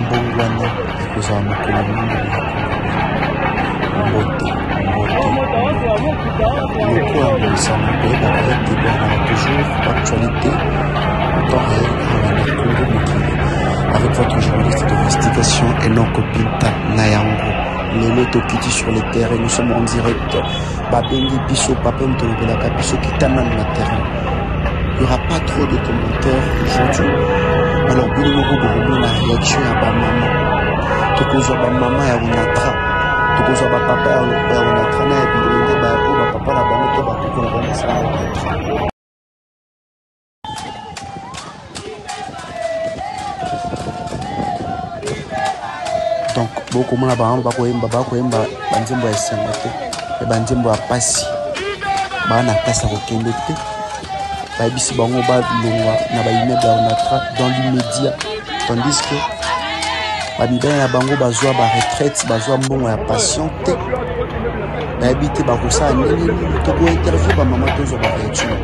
mbongwana ekozala mokolo mingi mbote loko ya bosana koyebaka ete bernaka toujours actualité en temps réel na Congo mokili avec votre journaliste d'investigation Enoch Pinta Nayango. Lelo tokiti sur les terrains, nous sommes en direct. Babengi biso papa mtolobelaka biso kitana na terrain. Il n'y aura pas trop de commentaires aujourd'hui. Alors bino moko bokomona la réaction ya ba maman. Tokozwa ba maman ya Onatra. Tokozwa ba papa ya Onatra na ya bilenge ba ko ba papa na bango to ba koko na bango sa Onatra. Donc beaucoup de gens bakoyemba banzembo ya esengo te e banzembo ya pasi bana kasa kokende te bayebisi bango balongwa na baimmeuble ya Onatra dans l'immédiat, tandis que bamibele na bango bazwa baretraite bazwa mbongo ya patient te bayebi te bakosala nini tokointerview bamama tozwa baréaction.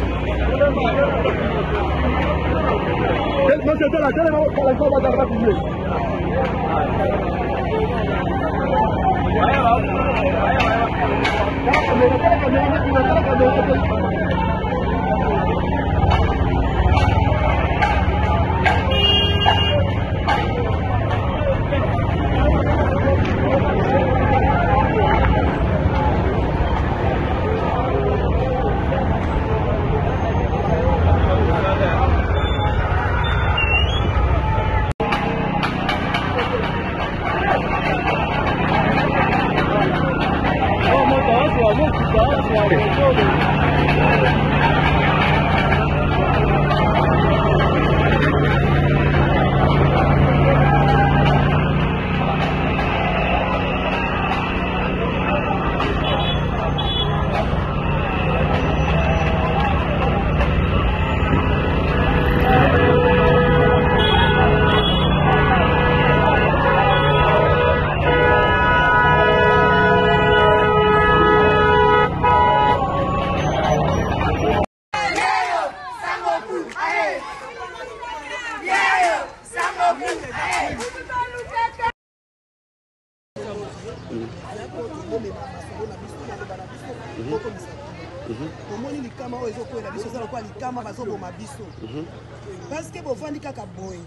Parce que vous vendez kaka boy,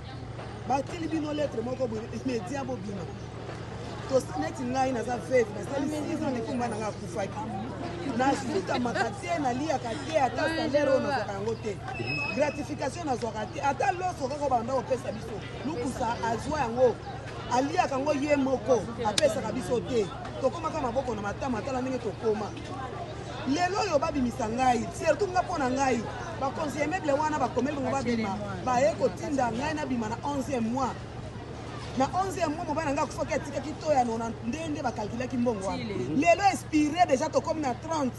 batili bino lettre moko média bobina. To sanet ngai na za veve, parce que les gens ne kumba nga kufaki. Na suta makate na lia kate ata salaire na zokangote. Gratification na zokate ata loso kako banda opesa biso. Lukusa azwa yango. Alia kango ye moko apesa kabiso te. Tokoma kama maboko na matama tala ndenge tokoma. Lelo yo babi misangai, surtout nga pona ngai. Ba conseiller meuble wana ba komeli ngo babima. Ba eko tinda ngai na bima na 11e mois. Na 11e mois mobana nga kufoka etika kitoya nona ndenge ba calculer kimbongo wana. Lelo expiré déjà to comme na 30.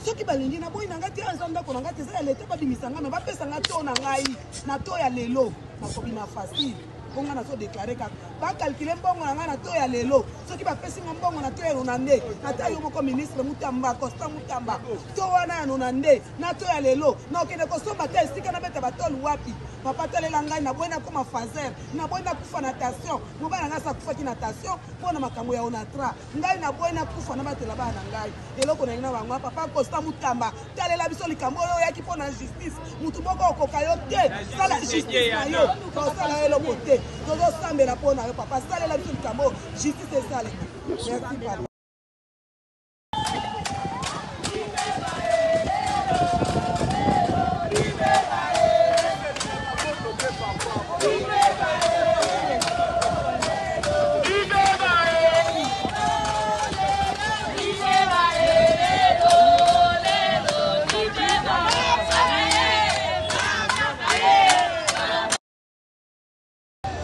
Soki balingi na boy na ngati anzanda ko na ngati za leta babi misanga me ba pesa nga to na ngai na to ya lelo na kobina facile. Bonga na so déclarer ka ba calculer mbongo na nga na to ya lelo soki ba pesi mbongo na to ya nonande na ta yo moko ministre Mutamba Costa Mutamba to wana ya nonande na to ya lelo na okende ko somba te esika na beta batol wapi papa talela ngai na boina koma fazer na boina kufa natation mobana nga sa kufa ki natation pona makambo ya Onatra ngai na boina kufa na batela bana ngai eloko na ina bango papa Costa Mutamba talela biso likambo yo yaki pona justice mutu moko okoka yo te sala justice na yo ko sala eloko te. Todo sambe la pona yo papa sale la biso likambo justice sale. Merci papa.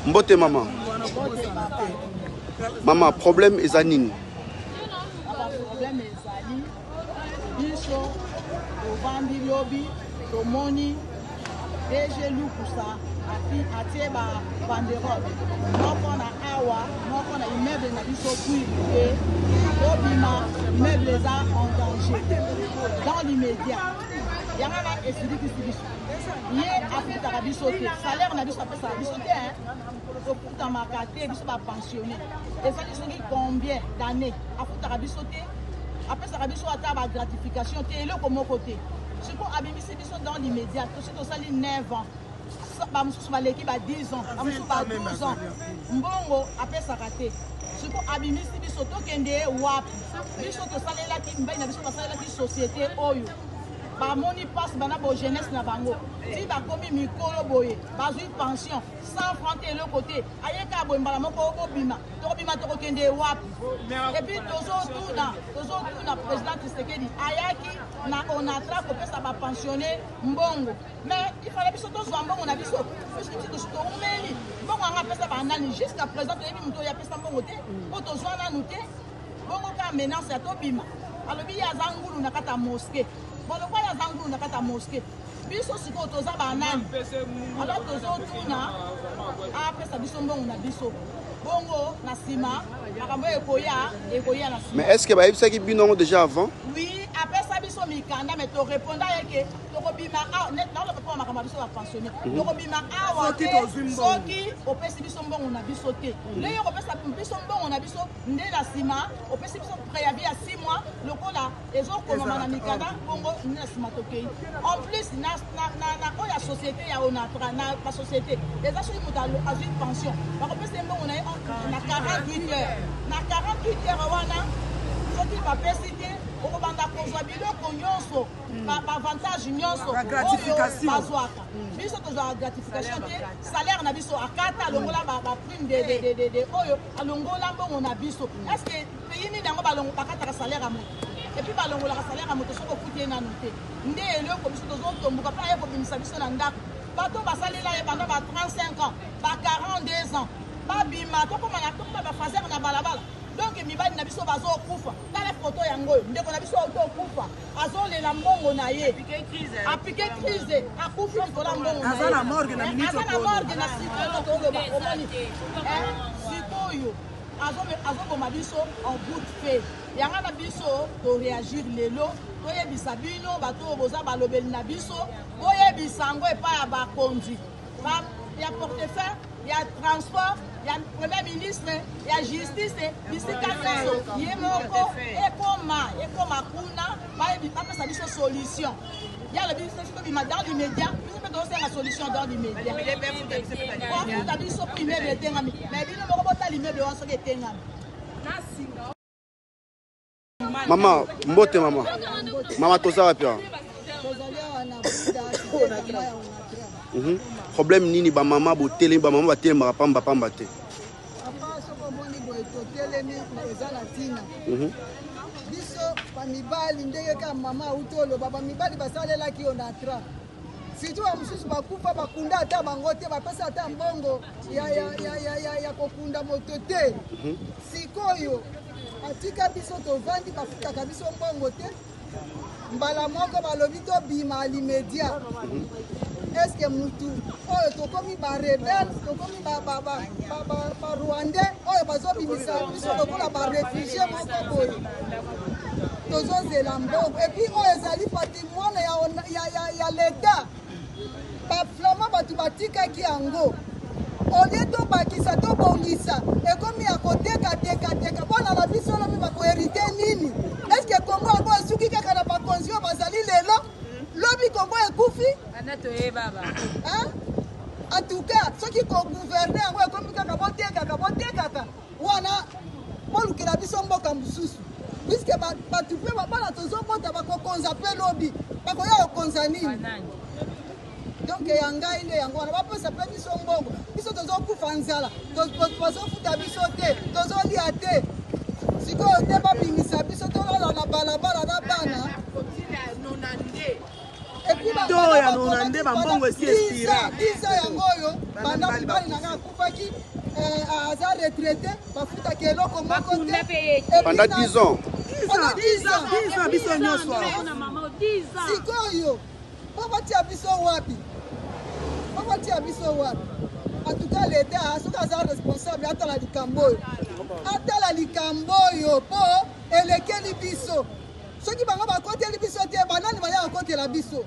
Mbote maman. Maman, problème est à nini? Problème est à nini? Biso, au Vandi Lobby, au Moni, DG Lukusa, à Tieba, Banderole. Moko na awa, moko na immeuble na biso Pouille, Obima, immeuble en danger. Dans l'immédiat. yangana esidikisi biso ye afutaka biso te salaire na biso apesaka biso te tofutamaka te biso bapensionné ezali soki combien d'année afutaka biso te apesaka biso ata bagratification te eloko moko te siko abimisi biso dans l'immédiat tosi tosali 9 ans bamosusu baleki ba 10 ans bamosusu ba 12 ans mbongo apesaka te siko abimisi biso tokende wapi biso tosalelaki mbai na biso basalelaki société oyo bamoni passe bana bo jeunesse na bango ti bakomi mikolo boye bazwi pension 100 francs te eloko te ayeka boye mbala moko obima tokobima tokokende wapi epuis tozotuna président Tshisekedi ayaki na onatra kopesa bapensionné mbongo mais ifale biso tozwa mbongo na biso puisque biso toumeli mbongo anga apesa banani jusqu'à présent toyebi moto oyo apesa mbongo te mpo tozwa nanu te bongo ka menace ya tobima alobi ye aza ngulu na kati ya moske bon lokwa ya aza ngulu na kati ya moske biso sikoyo toza banani alors tozotuna apesa biso mbongo na biso bongo na nsima makambo ekoya na nsima. Mais est-ce que bayebisaki bino déjà avant? Oui, apesa biso mikanda mais toreponda yeke tokobima naolokopa makambo ya biso bapensionné tokobima awa te soki opesi biso mbongo na biso te leye kopesa biso mbongo na biso nde na nsima opesi biso préavis ya 6 mois lokola ezokomama na mikanda bongo nde na nsima tokei en plus na oyo ya société ya onatra na basociété eza soki moto azwi pension bakopesa mbongo na ye na 48 heures na 48 heures wana soki bapesi te okobanda kozwa biloko nyonso baavantage nyonso oyo bazwaka biso tozwaka gratification te salaire na biso akata alongola baprime de oyo alongola mbongo na biso estce pays nini yango bakataka salaire ya moto epuis balongolaka salaire ya moto soki okuti ye nanu te nde eloko biso tozotomboka mpo aye kobimisa biso na ndako bato basalela ye banda ba 35 ans ba 42 ans babima tokoma bafasere na balabala donc mibali na biso bazokufa tala foto yango oyo ndeko na biso autokufa azolela mbongo na ye apike crise akufi likola mbongo na ye aza na morgue na sikoyo toloba omoni sikoyo azoboma biso en bout de fait yanga na biso toréagir lelo toyebisa bino bato oyo boza balobeli na biso boyebisa yango epai ya bakonzi ya portefeuille ya transport ya premier ministre ya justice bisika nyonso ye moko ekoma kuna bapesa biso solution yalobi biso tobima dans l'immédiat biso mpe tozosenga solution dans l'immédiat wafuta biso po immeuble etengami mais bino moko botala immeuble wana soki etengami. Mama mbote mama toza wapi awa? Problème nini ba mama botelemi ba mama batelemaka pamba te? Apa soko moni boye totelemi eza na tina biso bamibali ndenge ka mama utoloba bamibali basalelaki onatra surtout bamosusu bakufa bakunda ata bango te bapesa ata mbongo ya kokunda moto te sikoyo atika biso tovandi bafutaka biso mbongo te mbala moko balobi tobima alimedia est-ce que mutu oyo tokomi barebele tokomi barwandais oyo bazobimisa biso lokola barefugie moko boye tozozela mbongo epuis oyo ezali patrimoine ya leta baflama bato batikaki yango olie tobakisa tobongisa ekomi ya kotekateka mpona na biso lobi bakoherite nini estce kongo yango esuki kaka na bakonzi oyo bazali lelo lobi kongo ekufi en tout cas soki kogouverne yango ekomi kaka botekaka wana bolukela biso mboka mosusu puiske bato mpe bana tozobota bakokonza mpe lobi bakoya kokonza nini donc ya ngai nde yango wana bapesa mpe biso mbongo biso tozokufa nzala bazofuta biso te tozolia te sikoyo te babimisa biso tolala na balabala na bana ya nonande bambongo esi espira biza yango oyo banda mibali nanga akufaki aza retraité bafutaki eloko moko te pendant 10 ans biso nyonso sikoyo babatia biso wapi en tout cas l'État soki aza responsable atala likambo oyo mpo elekeli biso soki bango bakoteli biso te banani baya kokotela biso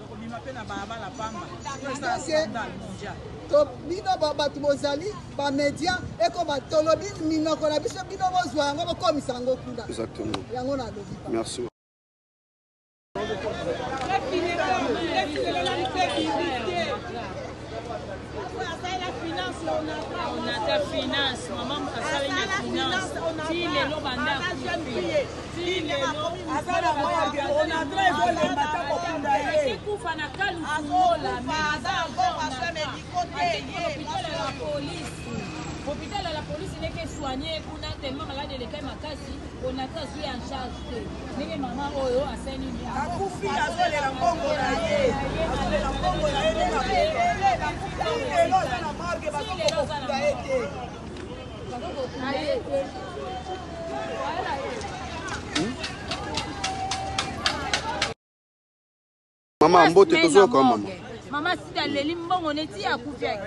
to bino bato bozali bamédia eko batolobi minoko na biso bino bozwa yango bokomisa yango kuna yango nalobi merci. On a ta finance, maman a fait une finance. Si les lots bandent, si les lots, on a très bon les matins. C'est pour faire un calme pour la hôpital à la police n'est que soigné pour tellement malade de l'école makasi on a pas vu en charge n'est maman oyo a saigné a kufi a zole la bongo na ye la bongo na ye le la marque ba ko ko été Maman mbote toujours comme maman. Maman si tu leli mbongo neti ya kufia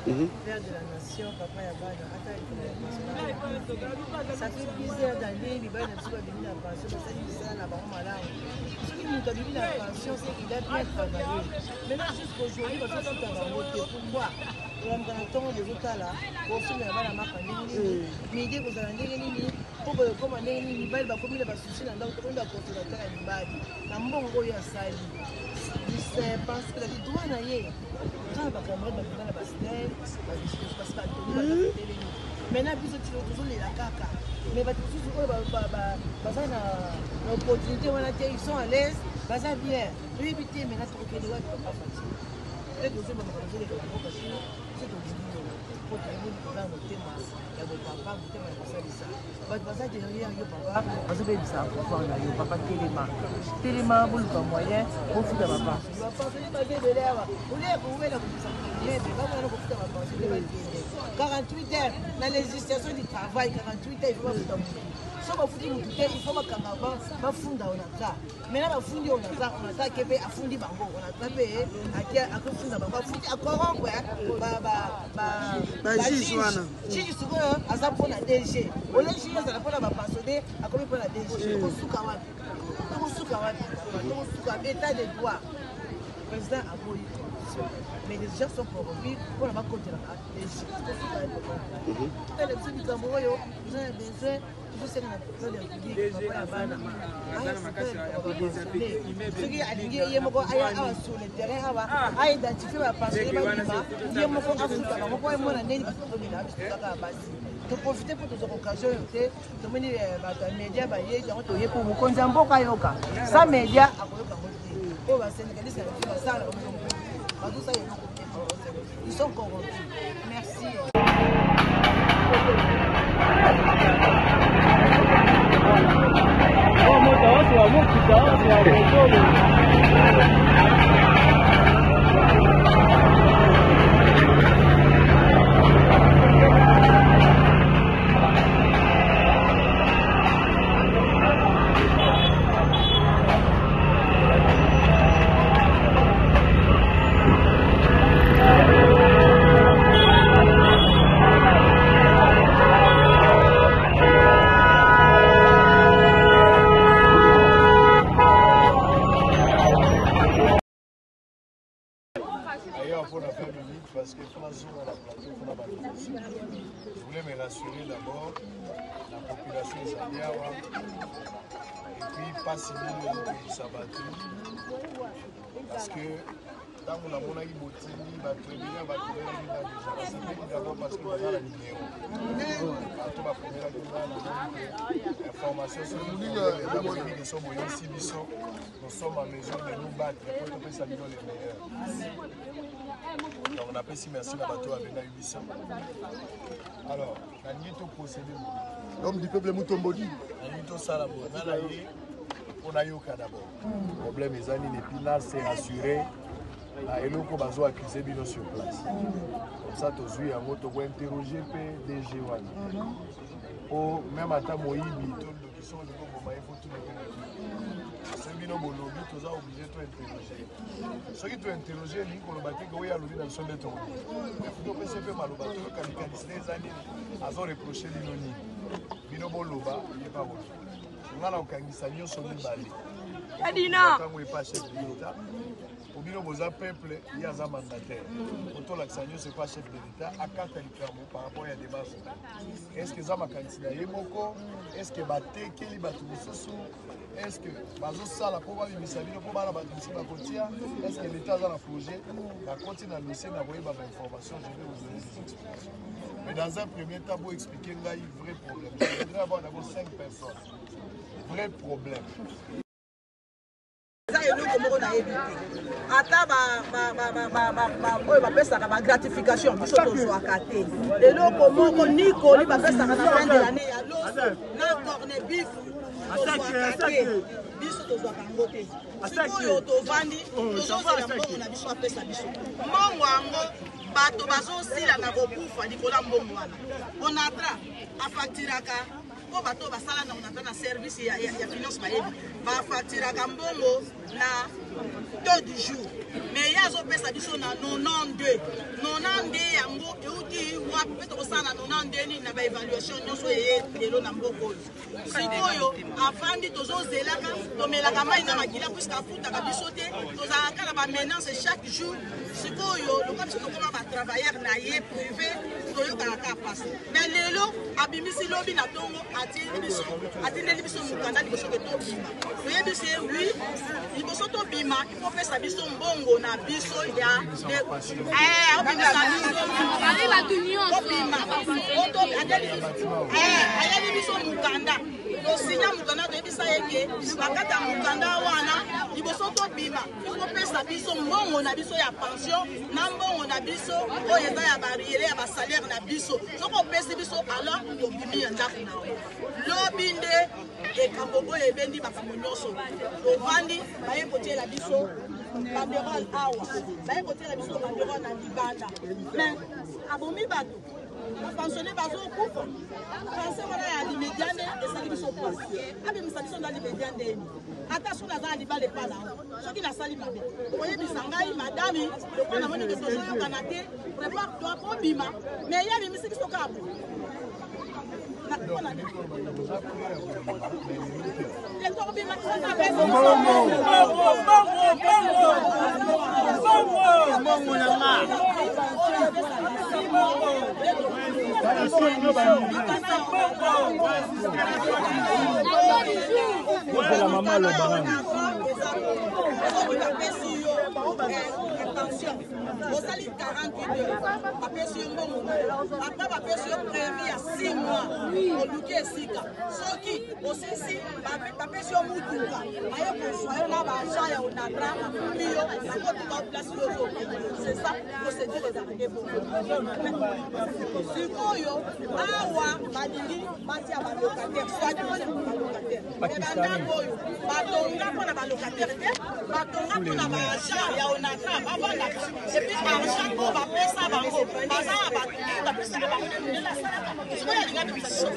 Père de la nation, papa Yabana, ça fait plusieurs années, il va y avoir une pension, ça dit ça là-bas au Malawi. Ce qui nous a donné la pension, c'est qu'il a bien travaillé. Maintenant, jusqu'aujourd'hui, parce que tout a voté. Pourquoi? On a entendu les autres là, pour finir la marque en ligne, mais dès que vous allez en ligne, pour que comme en ligne, il va y avoir comme il va soucier dans le monde de la conservateur à l'Ibadi. La mbongo ya sali. C'est parce que la droit n'a rien. Quand on va camarade dans la basket, parce que maintenant, puis tu toujours les la caca. Mais toujours l'opportunité, ils sont à l'aise, ça bien. Je vais éviter maintenant de trouver des gens qui ne sont pas fatigués. Et que je vais me faire des gens parce que c'est au début. Pour terminer, il faut faire mon thème. Il y a mon papa, mon thème, il faut faire ça. Parce que derrière, il y a papa, parce que ça, pour voir là, il y a papa Téléma. Téléma, vous le moyen, pour foutre ma part. Je ne vais pas faire de l'air. Vous voulez que vous voyez la position. 48 heures dans la législation du travail, 48 heures, il faut pas foutre. Si on fout il faut pas funda on a ça. Maintenant on fundi on a ça, on a ça qui est à fundi bango, on a ça payé à quoi funda bango, fundi à quoi quoi, si tu à ça pour la DG, on les juge ça pour la pensionner, à combien pour la DG, on souka état de droit, président a voulu. Mais les gens sont corrompus pour la côté de la DG. Les petits du Cameroun, vous avez besoin. Je sais que la République n'est pas la bonne. Ce qui a dit, il y a sur le terrain, à identifier la pensée, il y a de profiter pour toutes les occasions, de mener les médias, pour vous conserver. Sans médias, ils sont corrompus. Merci. Parce que je voulais me rassurer d'abord, la population est Zaliawa, et puis pas si bien de Sabatu, parce que tant qu'on a mon avis botini, va très bien, va trouver la déjà. D'abord parce que on a la numéro. Tout va prendre la information sur nous, les sommes ici, nous sommes en mesure de nous battre pour que ça nous donne les meilleurs. Donc on appelle si merci à bateau avec la 800. Alors, la nuit au procédé. L'homme du peuple Moutombodi. La nuit au Salabo. On a eu d'abord. Le problème est que l'épinal s'est assuré. Et nous avons accusé Bino sur place. Comme ça, tu as interrogé PDG. Même à ta moïbi, qui sont les il faut tout le monde. bino bolobi toza obligé to interroger soki to interroger ni koloba te oyo alobi na biso nde tokobi topesi mpe maloba toyokanisi nde eza nini azoreproche bino nini bino boloba yeba boloba nga na kokangisa nyonso mibale ntango epa chef de l'état po bino boza peuple ye aza mandataire otolakisa nyonso epa chef de l'état akata likambo par rapport ya débat est ce que eza makanisi na ye moko est ce que batekeli bato mosusu est ce que bazosala mpo babimisa bino mpo bana bato mosusu bakotia est ce que l'état aza na projet bakoti na dossier na koyeba bainformation je vais vous donner des explications mais dans un premier temps pour expliquer ngai vrai problème je voudrais avoir d'abord 5 personnes vrai problème ata oyo bapesaka bagratification biso tozwaka te eloko moko nikoli bapesaka na fin de l'année ya loso na corne bif tozwaka te biso tozwaka yango te sikoyo tovandi tozozela mbongo na biso apesa biso mbongo yango bato bazosila na kokufa likolo ya mbongo wana onatra afaktiraka po bato basala na onatra na service ya finance bayebi bafaktiraka mbongo na taux du jour mais ye azopesa biso na 92 yango euti wapi mpe tokosala na 92 nini na baévaluation nyonso eye lelo na mboka oyo sikoyo afandi tozozelaka tomelaka mai na makila puiske afutaka biso te tozalaka na bamenance chaque jour sikoyo lokola biso tokoma batravailleur na ye privé toyokaka ka pasi mais lelo abimisi lobi na ntongo atindeli biso mokanda liboso ke tobima toyebi se wi liboso tobima ifopesa biso mbongo na biso ya ayeli biso mokanda tosinya mokanda toyebisa yeke bakata mokanda wana liboso tobima ifopesa biso mbongo na biso ya pension na mbongo na biso oyo eza ya bariere ya basalaire na biso soki opesi biso alors tobimi ya ndako na yo lobi nde ekambo oyo ebendi makambo nyonso tovandi baye kotiela biso banderole awa baye kotiela biso banderole na libanda mais abomi bato bapensionne bazokufa pense wana ya limediane esali biso pasi abimisa biso na limediane ata soki naza na libala epala soki nasali mabe oyebisa ngai madami lokola namoni ke tozoyokana te prépare toi po bima mais ye abimisi biso kabo la maman le baran. Osali 48 bapesi yo mbongo apa bapesi yo prévu ya 6 mois oluki esika soki osisi bapesi yo mutuka baye kosoyo na baagent ya onatra mio bakotuka oplace yozo c'est ça procédure ezalaki bongo sikoyo awa balingi batia balocataire soit balocataire mais bandako oyo batonga mpona balocataire te batonga mpona baagent ya onatra bavanda epuis argent oyo bapesa bango baza na bato bapesaka bango sikoyo alinga bimisa biso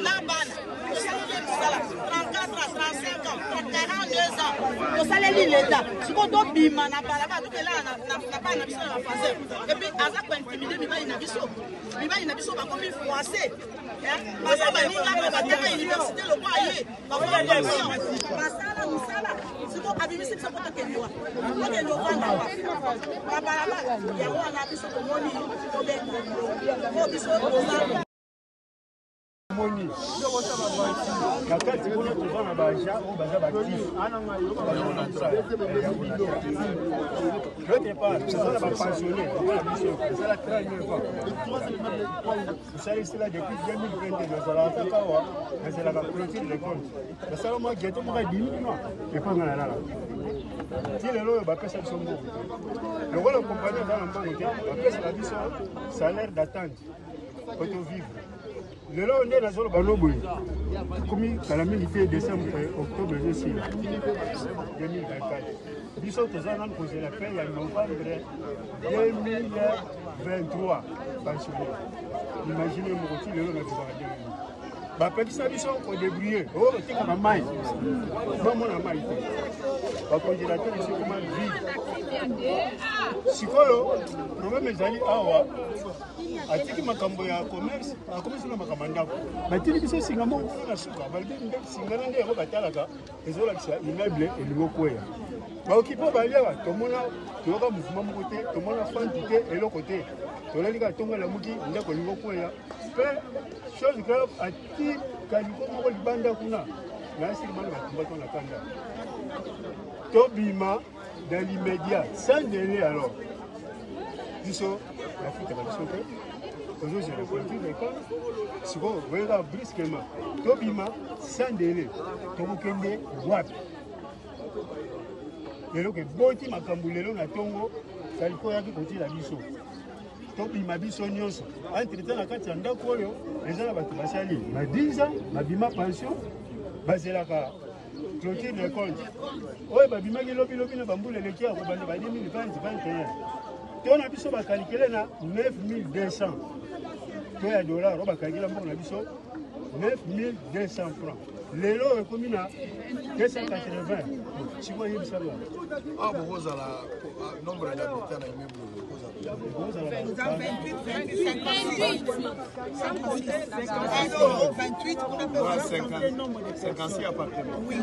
na bana tosaleli mosala 34 35 ans 42 ans tosaleli leta sikoyo tobima na balabala tokelala na bana na biso na bafaser epuis aza kointimide mibali na biso bakomi froissé baza baninga bateka université lokwa ye basala mosala sikoyo abimisi biso po tokeliwa tokende ovanda wa babalabala yango wana biso tomoni tobenga po biso toza moni kakati kuna toza na baja oyo baza batif l'autre part toza na bapensionné okola biso ezala 39 ans tosalisi la depuis 2022 nazalaka kaka awa nazalaka clôture de compte basala mwa geto moko ebimi kuna epanga na lala ti lelo oyo bapesa biso mbongo lokola kompani aza na mbongo te bapesaka biso salaire d'attente autovivre lelo nde nazoloba loboye komi kala mingi te décembre octobre ezosila 2024 biso toza nanu kozela pe ya novembre 2023 pensionnaire imagine moko ti lelo nazobaka 2000 bapekisa biso kodébrouiller oyo otikaka mai bamona mai te bacongélateur esi koma vide sikoyo problème ezali awa atiki makambo ya commerce akomisi na makambo ya ndako batili biso singa moko kuna na suka balibi nde singana nde yango batalaka ezolakisa immeuble elingo kweya baokipe baliawa tomona toyoka mouvement moko te tomona fanti te eloko te tolali kaka tongola moki ndako elingo kweya mpe chose grave ati kaliko moko libanda kuna nayesili bana batumba to na kanda tobima dans l'immédiat sans délai alors biso bafutaka biso te tozozela politique ekole sikoyo oyeka brusquement tobima sans délai tokokende wapi lelo ke boti makambo lelo na tongo saliko oyaki kotila biso tobima biso nyonso entretien na kati ya ndako oyo eza na bato basali ba 10 ans babima pension bazelaka clôture de compte oyo babimaki lobilobi na bambula eleki ya kobanda ba 2020-2021 to na biso bakalikele na 9200 to ya dollar oyo bakalikela mbongo na biso 9200 francs lelo ekomi na 280 sikoyo yebisala bokozala nombre d'habitants na immeuble cinquante appartements. Oui.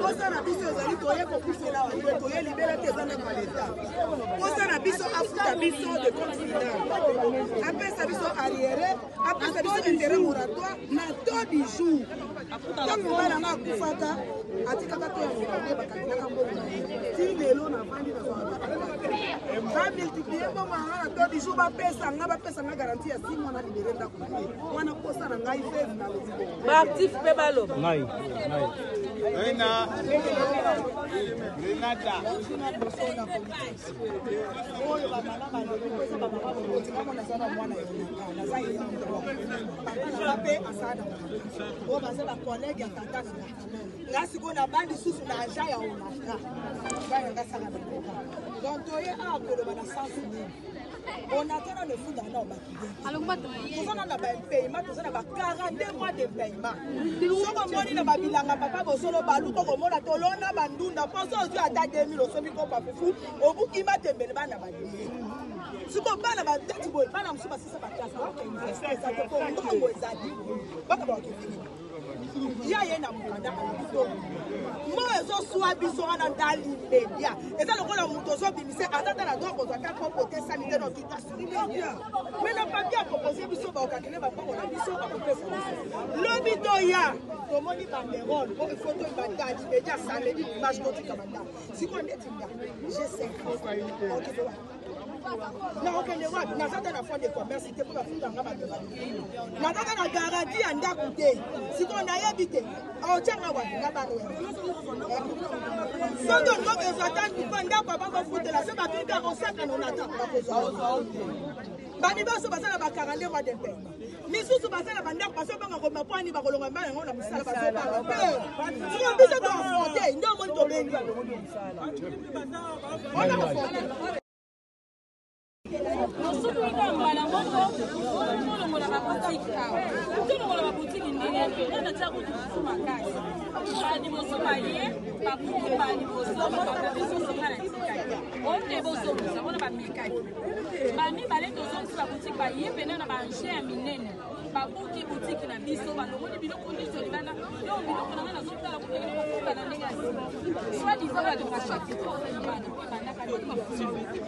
Kosana biso ezali toye kopusela wato toye libela te ezana kwa leta. Kosana biso afuta biso de confident. Apesa biso arriéré, apesa biso intérêt moratoire na taux du jour. Tango bana na kufaka atikaka to ya ngombe bakakilaka mbongo. Ti lelo na vandi na zona. Ba multiplier bo manga na taux du jour bapesa nga garantie ya 6 mois na libéré ndako. Wana kosana ngai fezi na lobo. Ba actif pe balo. Ngai. Rena. Renata. Oyo ba mama ba lobo pesa ba mama bo kama na sana mwana yo. Na za yini ndo. Ba pe asada. O ba se ba collègue ya tata na. Ngasi ko na bandi susu na aja ya ona. Ba nga sala na. Donc toye a ko lo ba na sansu ni. On attend le fou dans nos bâtiments. Alors, on a un paiement, on a 42 mois de paiement. Si on a un babilanga, papa, on a un balou, on a un bandou, on a un à 2000, on a un fou, on a un si on a un tête, on a un il y a un moi je suis biso na ndali media eza lokola muto zo bimise atata na droit ko zaka compoter sanitaire dans toute la structure mais na papier proposer biso ba okakile ba bango na biso ba kopesa lobi to ya to moni banderole ko photo ba ndali media saledi image ko tika banda siko ndeti nga je sais OK na okende wapi na zata na fond de commerce te pour la funda nga ba na zata na garantie ya ndako te siko na yebite o tanga wapi na ba sondo ngo ezatan ko ndako ba ko futela se ba tuka ko saka no nata ba ko zo bani baso basala ba 42 mois de paiement misusu basala bandako baso banga ko mapani ba kolonga mbana ngo na misala baso ba siko biso to fonte ndo mo to bengi ona ko fonte Nosulu ina mbala ngoko, ngolo la boutique awa. Ngolo la boutique ndenge na tsaku kusuma kazi. Bani boso baye, babuki bani boso, babuki boso kana tsikaki. Onde boso boso, ona ba mekaki. Bami bale tozo ba boutique baye pena na ba encher minene. Babuki boutique na biso balongoli biloko nyonso libana. Yo biloko na na zotala ko ngene bafuka na ndenge asi. Soit disant la demashaki. Bana bana kana.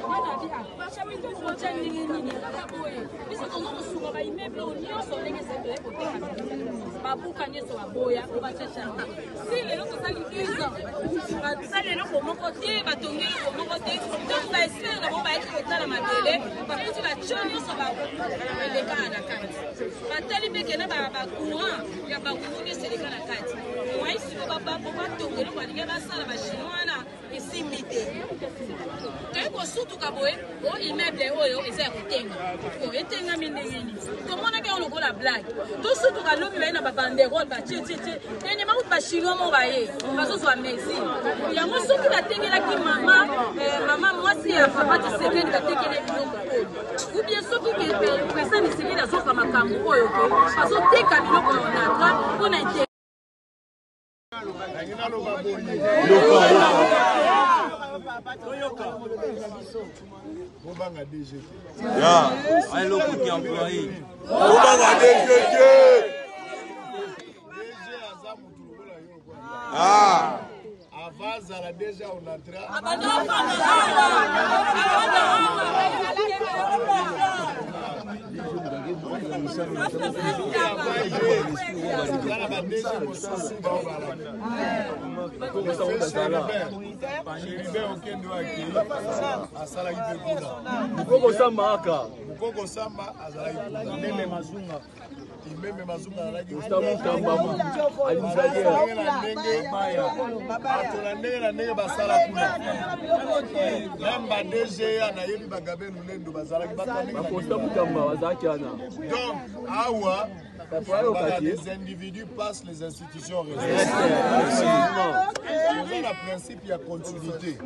Wana dia. Chamito projet ndenge nini boye. Biso tozo kosuka ba immeuble nyonso ndenge sebe koteka. Babuka nyonso baboya ko bachacha. Si lelo tosali 10 ans. Basali lelo ko moko te batongeli ko moko te. Donc ba espère na bomba être kotala matele. Bakuti ba choni nyonso ba eleka na kati. Batali beke na ba courant ya ba kuni seleka na kati. Moi si ko ba tongeli ko linga basala ba chinois na isimite. Kaya ko sutu suka boye o immeuble oyo eza ya kotenga o etengami ndenge nini tomonaki yango lokola blague tosutuka lobi baye na babanderole batie enyema kuti bachinois mo baye bazozwa mesure yango soki batengelaki mama mwasi ya papa Tshisekedi batekele biloko oyo ou bien soki président Tshisekedi azoka makambo oyo ke bazoteka biloko onatra mpona Bobanga DGT. Ya, un loco qui employé. Bobanga DGT. DG Azamu Turugola Yoko. Ah. Avaz à la DG on entra. Mukoko Samba aka. Mukoko Samba azalaki Meme Mazunga. Meme Mazunga azalaki Mustamu ndenge na basala kuna. Namba DG anayebi bagabe lulendo bazalaki donc awa les individus passent les institutions on a le principe il y a continuité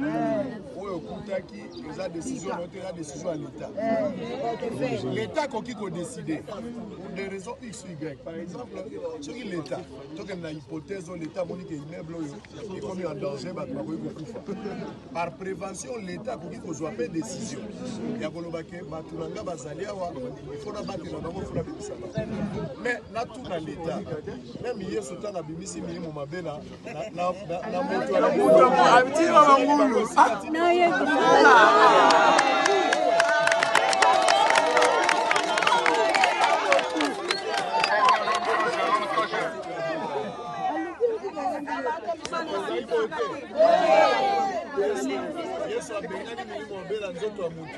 oyo kutaki eza décision la décision à l'état koki ko décider pour des raisons x ou y par exemple soki l'état toke na hypothèse l'état moni que immeuble oyo ekomi en danger bato bakoki kokufa par prévention l'état koki kozwa pe décision ya koloba ke bato na nga bazali awa il faut na batela bango fona bebisa mais na tout na l'état même yesu tanga bimisi milimo mabe na moto ala ngulu Yesu abengani milimo obela nzoto ya mutu.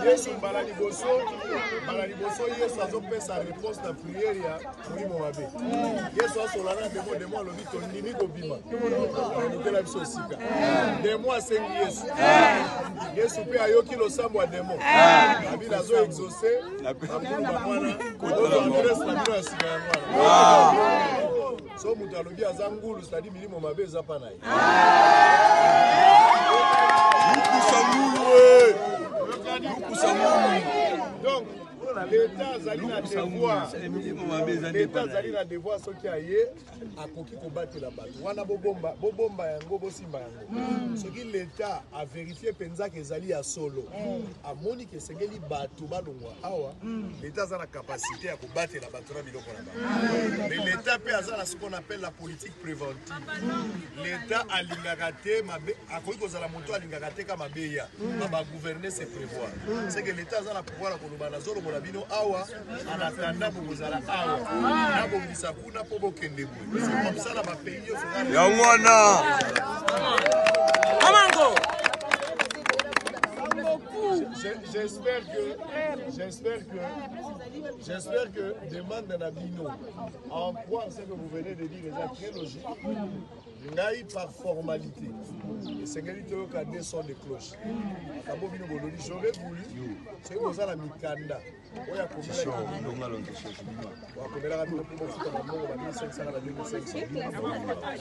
Yesu mbala liboso Yesu azopesa réponse na prière ya milimo mabe. Yesu asolana demo alobi tondimi kobima. Nokela biso osika. Demo asengi Yesu. Yesu pe ayoki losambo ya demo. Abi nazo exaucer na mwana koto adresse na bino ya sika ya mwana. So mutu alobi aza ngulu c'est-à-dire milimo mabe eza pa na ye. Donc, l'État azali na devoir soki aye akoki kobatela bato wana bobomba yango bosimba yango soki l'État a vérifié penza ke ezali ya solo amoni ke esengeli bato balongwa awa l'État aza na capacité ya kobatela bato na biloko na bango mais l'État pe aza na ce qu'on appelle la politique préventive l'État alingaka te mabe akoki kozala moto alingaka te ka mabeya ba gouverner c'est prévoir c'est que l'État aza na pouvoir ya koloba na zolo mola bino awa anatanda bozala awa na bongisa kuna po bokende boye c'est comme ça la ba pays yo fera Yangwana Amango. J'espère que demande Nabino en quoi ce que vous venez de dire est très logique. Ngai par formalité. Et c'est que des sons de cloche. J'aurais voulu ce que vous avez la mikanda. Oya komela komela ko ko futa bango ba 1500 na 2500.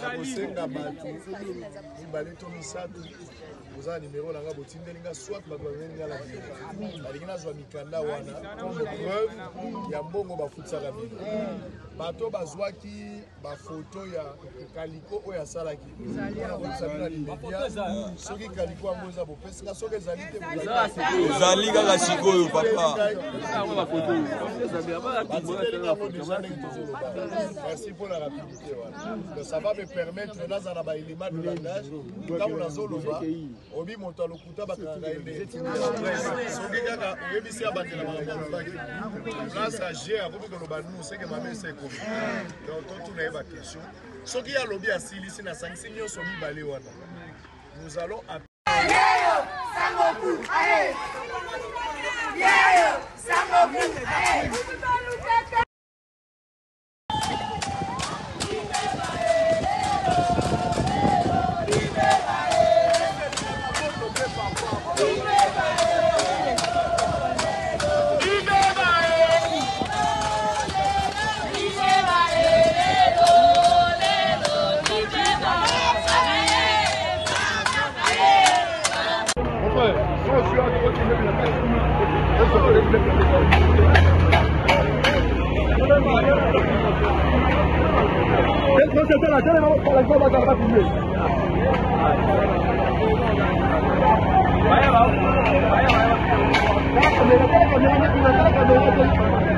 Akosenga batu ibaleto misatu. Vous avez un numéro là, vous avez soit vous avez la vie. Vous avez mikanda wana comme preuve il y a bongo ba futsa la vie. Bato bazwaki ba photo ya kaliko oya salaki. Sabina limedia soki kaliko amoza bo pesa soki zalite Zali kaka sikoyo papa. Merci pour la rapidité. Ça va me permettre dans un élément de langage quand on a zoloba obi moto lokuta bakanga ende soki kaka oyebisi abatela makambo grâce à G akomi koloba nous c'est que ma mère c'est comme donc tout na ba question soki ya lobi asilisi na sangisi nyonso mibale wana nous allons Vaya, vaya.